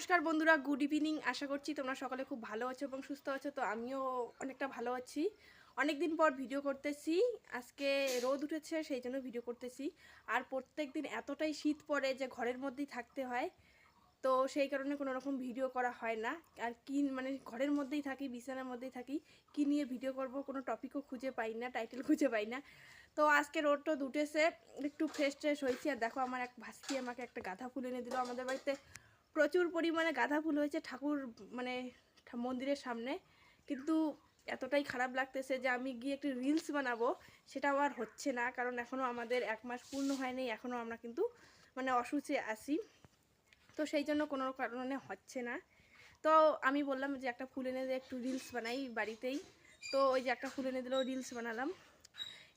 নমস্কার বন্ধুরা, good evening. আশা করছি তোমরা সকলে খুব ভালো আছো এবং সুস্থ আছো। তো আমিও অনেকটা ভালো আছি। অনেক দিন পর ভিডিও করতেছি। আজকে রোদ উঠেছে, সেই জন্য ভিডিও করতেছি। আর প্রত্যেক দিন এতটাই শীত পড়ে যে ঘরের মধ্যেই থাকতে হয়, তো সেই কারণে কোনো রকম ভিডিও করা হয় না। আর কি মানে ঘরের মধ্যেই থাকি, বিছানার মধ্যেই থাকি, কি নিয়ে ভিডিও করব কোনো টপিকও খুঁজে পাই না, টাইটেল খুঁজে পাই না। তো আজকে রোদ টোদ উঠেছে, একটু ফ্রেশ ট্রেশ হয়েছি। আর দেখো আমার এক ভাস্তি আমাকে একটা গাঁদা ফুল এনে দিল। আমাদের বাড়িতে প্রচুর পরিমাণে গাঁদা ফুল হয়েছে ঠাকুর মানে মন্দিরের সামনে, কিন্তু এতটাই খারাপ লাগতেছে যে আমি গিয়ে একটু রিলস বানাবো, সেটাও আর হচ্ছে না। কারণ এখনও আমাদের 1 মাস পূর্ণ হয়নি, এখনও আমরা কিন্তু মানে অসুস্থে আছি। তো সেই জন্য কোনো কারণে হচ্ছে না। তো আমি বললাম যে একটা ফুল এনে দিয়ে একটু রিলস বানাই বাড়িতেই। তো ওই যে একটা ফুল এনে দিলেও রিলস বানালাম।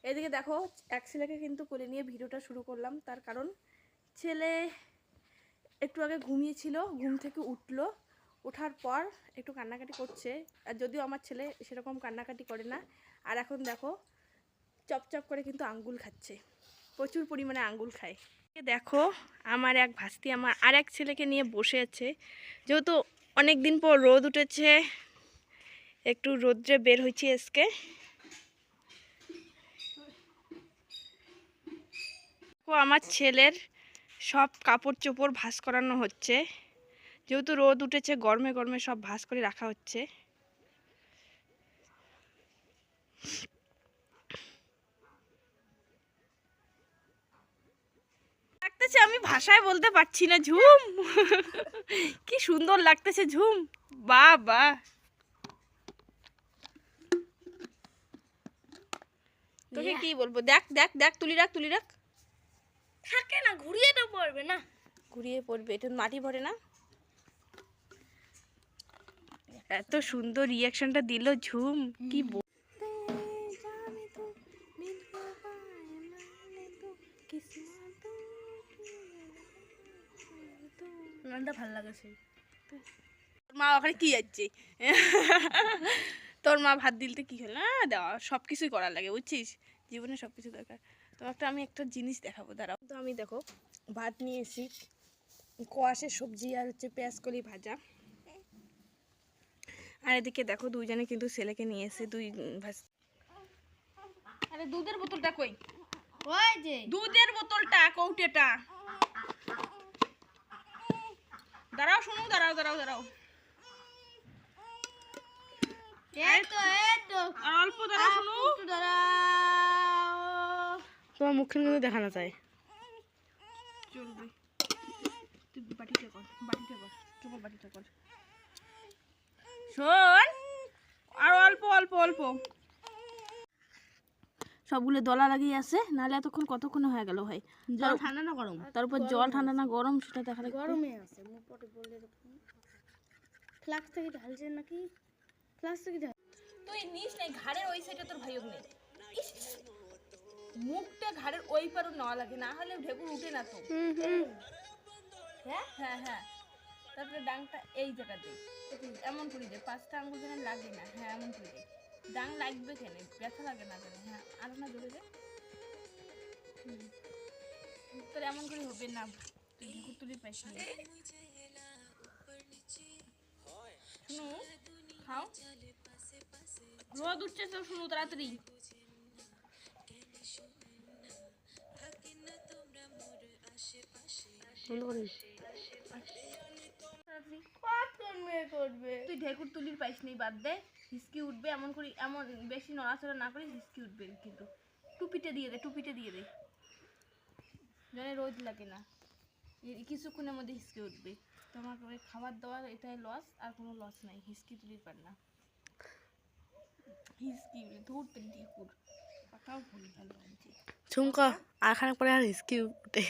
এদিকে দেখো এক ছেলেকে কিন্তু কোলে নিয়ে ভিডিওটা শুরু করলাম, তার কারণ ছেলে একটু আগে ঘুমিয়েছিল, ঘুম থেকে উঠলো, ওঠার পর একটু কান্নাকাটি করছে। আর যদিও আমার ছেলে সেরকম কান্নাকাটি করে না। আর এখন দেখো চপচপ করে কিন্তু আঙ্গুল খাচ্ছে, প্রচুর পরিমাণে আঙ্গুল খায়। দেখো আমার এক ভাস্তি আমার আর এক ছেলেকে নিয়ে বসে আছে। যেহেতু অনেক দিন পর রোদ উঠেছে, একটু রোদ্রে বের হয়েছি আজকে। আমার ছেলের সব কাপড় চোপড় ভাঁজ করানো হচ্ছে। যেহেতু রোদ উঠেছে, গরমে গরমে সব ভাঁজ করে রাখা হচ্ছে। লাগতেছে, আমি ভাষায় বলতে পারছি না। ঝুম কি সুন্দর লাগতেছে ঝুম, বাহ বাহ। তোকে কি বলবো, দেখ দেখ দেখ, তুলি রাখ তুলি রাখ। থাকে না, ঘুরিয়ে তো পড়বে না, ঘুরিয়ে পড়বে, এটা মাটি ভরে না। এত সুন্দর রিয়াকশনটা দিল ঝুম, কি গানটা ভালো লাগেছে। মা ওখানে কি যাচ্ছে তোর মা ভাত দিলতে কি হলো না, দেওয়া সব কিছুই করার লাগে, বুঝছিস, জীবনে সব কিছু দরকার। তো আমি একটা জিনিস দেখাবো, দাঁড়াও। তো আমি দেখো ভাত নিয়ে এসি, কোয়াশের সবজি আর হচ্ছে পেঁয়াজ কলি ভাজা। আর এদিকে দেখো দুইজনে কিন্তু ছেলেকে নিয়ে এসে দুই ভাজ। আরে দুধের বোতলটা কই? ওই যে দুধের বোতলটা, কৌটেটা। দাঁড়াও শুনো, দাঁড়াও দাঁড়াও দাঁড়াও, আর অল্প দাঁড়াও শুনো। তোমার মুখখান কিন্তু দেখানো যায়, চলবে। তুই বাটিটা কর, বাটিটা কর, কেবল বাটিটা কর। শোন, আর অল্প অল্প অল্প, সবগুলো দলা লাগিয়ে আছে, নাহলে এতক্ষণ কতক্ষণ হয়ে গেল ভাই। জল ঠান্ডা না গরম? তারপর জল ঠান্ডা না গরম সেটা দেখা লাগবে। গরমে আছে, মুখ পটে বললে ফ্লাক্স থেকে ঢালছে নাকি? ফ্লাক্স থেকে ঢাল। তুই নিস নাই ঘাড়ের ওই সাইডে, তোর ভাই নেই। মুখটা ঘাড়ের ওই পারও নেওয়া লাগে, না হলে ঢেকুর উঠে না তো। হ্যাঁ হ্যাঁ হ্যাঁ, তারপরে ডাংটা এই জায়গাতে এমন করে দে, 5টা আঙ্গুল যেন লাগে না। হ্যাঁ এমন করে দে, ডাং লাগবে কেন, ব্যথা লাগে না কেন। হ্যাঁ আরো না জোরে দে। তোর এমন করে হবে না, তুই ঢেকুর তুলি পাইস না। শুনু খাও, রোদ উঠছে তো, শুনু তাড়াতাড়ি। তুই ঢেকুর তুলির পাইস নেই, বাদ দে। হিসকি উঠবে এমন করে, এমন বেশি নড়াচড়া না করে হিসকি উঠবে কিন্তু। টুপিটা দিয়ে দে, টুপিটা দিয়ে দে, যেন রোদ লাগে না। কিছুক্ষণের মধ্যে হিসকি উঠবে। তোমার ওই খাবার দাবার এটাই লস, আর কোনো লস নাই। হিসকি তুলির পার না, হিসকি ধরতে ঢেকুর পাকাও ভুল ভালো হয়েছে। ঝুমকা আর খানিক পরে আর হিসকি উঠে,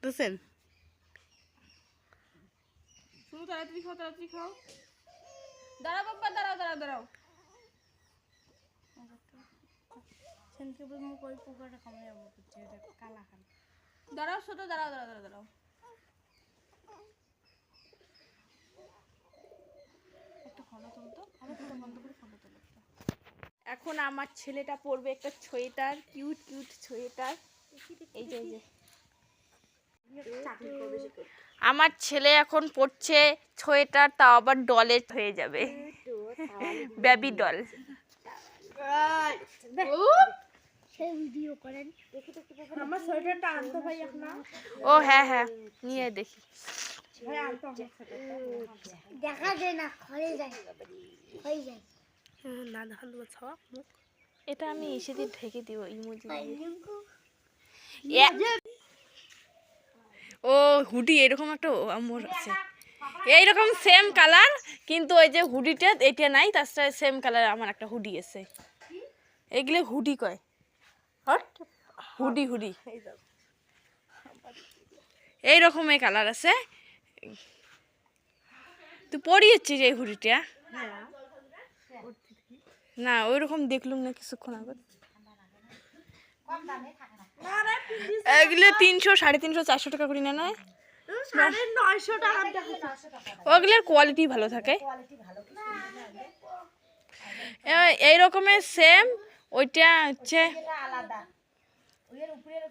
বুঝছেন? শুনো তাড়াতাড়ি খাও, তাড়াতাড়ি খাও। দাঁড়াও বাবা, দাঁড়াও দাঁড়াও দাঁড়াও। সেনকে বল মুখ ওই পোকাটা কামড়ে যাবো, এটা কালা খান। দাঁড়াও ছোট, দাঁড়াও দাঁড়াও দাঁড়াও দাঁড়াও। একটা ফটো তুলতো, আরে ফটো বন্ধ করে ফটো তুলো। এখন আমার ছেলেটা পরবে একটা সোয়েটার, কিউট কিউট সোয়েটার। এই যে এই যে, আমার ছেলে এখন পড়ছে সোয়েটার, তাও আবার ডলের হয়ে যাবে, বেবি ডল। সেই ভিডিও করেন দেখি দেখি আমার সোয়েটারটা আনতো ভাই এখন। ও হ্যাঁ হ্যাঁ, নিয়ে দেখি ভাই, আনতো দেখা যায় না, হয়ে যায় হয়ে যায় না, দেখান দেবো ছাওয়া মুখ। এটা আমি এসে দিয়ে ঢেকে দিব ইমোজি দিয়ে। ও হুডি এরকম একটা আমার আছে, এইরকম সেম কালার, কিন্তু ওই যে হুডিটা এটা নাই, তার সাথে সেম কালার আমার একটা হুডি আছে। এগুলো হুডি কয়, হুডি হুডি এইরকম এই কালার আছে। তুই পরিয়েছিস এই হুডিটা? না ওই রকম দেখলুম না কিছুক্ষণ আগে। এগুলো 300, 350, 400 টাকা করে না নয়, 950 টাকা। ওগুলোর কোয়ালিটি ভালো থাকে। এই রকমের সেম ওইটা হচ্ছে আলাদা, ওর উপরের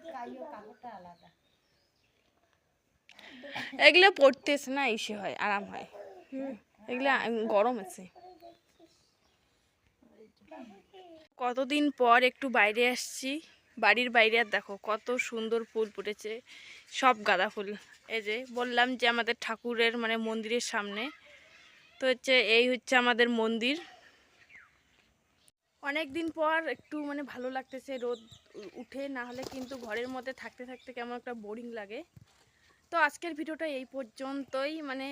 কাপড়টা আলাদা। এগুলো পড়তেছে না, ইসে হয়, আরাম হয়। এগুলো গরম আছে। কতদিন পর একটু বাইরে আসছি, বাড়ির বাইরে, আর দেখো কত সুন্দর ফুল ফুটেছে, সব গাঁদা ফুল। এই যে বললাম যে আমাদের ঠাকুরের মানে মন্দিরের সামনে, তো হচ্ছে এই হচ্ছে আমাদের মন্দির। অনেক দিন পর একটু মানে ভালো লাগতেছে, রোদ উঠে, না হলে কিন্তু ঘরের মধ্যে থাকতে থাকতে কেমন একটা বোরিং লাগে। তো আজকের ভিডিওটা এই পর্যন্তই, মানে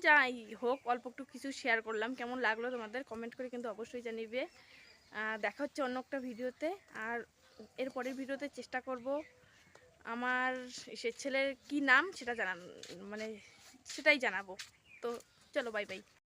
যাই হোক অল্প একটু কিছু শেয়ার করলাম, কেমন লাগলো তোমাদের কমেন্ট করে কিন্তু অবশ্যই জানিবে। দেখা হচ্ছে অন্য একটা ভিডিওতে, আর এর পরের ভিডিওতে চেষ্টা করব আমার সে ছেলের কি নাম সেটা জানান, মানে সেটাই জানাবো। তো চলো, বাই বাই।